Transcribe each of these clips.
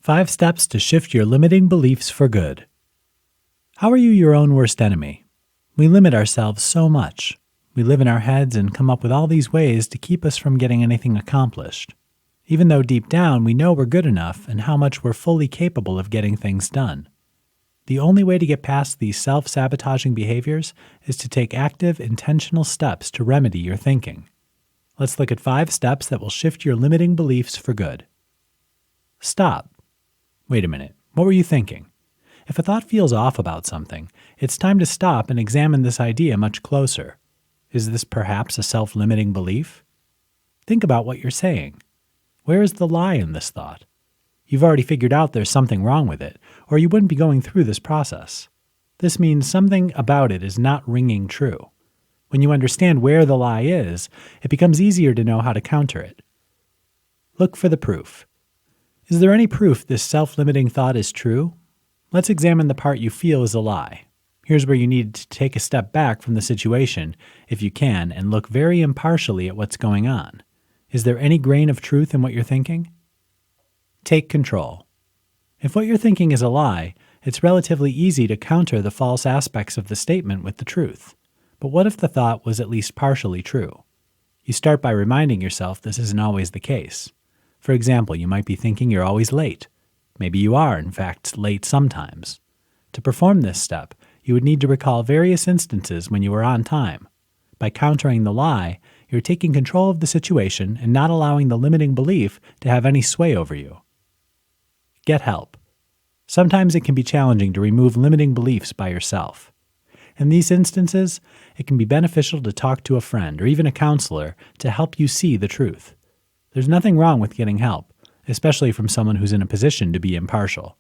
5 Steps to Shift Your Limiting Beliefs for Good. How are you your own worst enemy? We limit ourselves so much. We live in our heads and come up with all these ways to keep us from getting anything accomplished, even though deep down we know we're good enough and how much we're fully capable of getting things done. The only way to get past these self-sabotaging behaviors is to take active, intentional steps to remedy your thinking. Let's look at 5 steps that will shift your limiting beliefs for good. Stop. Wait a minute, what were you thinking? If a thought feels off about something, it's time to stop and examine this idea much closer. Is this perhaps a self-limiting belief? Think about what you're saying. Where is the lie in this thought? You've already figured out there's something wrong with it, or you wouldn't be going through this process. This means something about it is not ringing true. When you understand where the lie is, it becomes easier to know how to counter it. Look for the proof. Is there any proof this self-limiting thought is true? Let's examine the part you feel is a lie. Here's where you need to take a step back from the situation, if you can, and look very impartially at what's going on. Is there any grain of truth in what you're thinking? Take control. If what you're thinking is a lie, it's relatively easy to counter the false aspects of the statement with the truth. But what if the thought was at least partially true? You start by reminding yourself this isn't always the case. For example, you might be thinking you're always late. Maybe you are, in fact, late sometimes. To perform this step, you would need to recall various instances when you were on time. By countering the lie, you're taking control of the situation and not allowing the limiting belief to have any sway over you. Get help. Sometimes it can be challenging to remove limiting beliefs by yourself. In these instances, it can be beneficial to talk to a friend or even a counselor to help you see the truth. There's nothing wrong with getting help, especially from someone who's in a position to be impartial.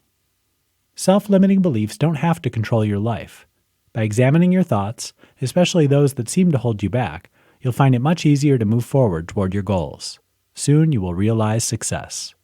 Self-limiting beliefs don't have to control your life. By examining your thoughts, especially those that seem to hold you back, you'll find it much easier to move forward toward your goals. Soon you will realize success.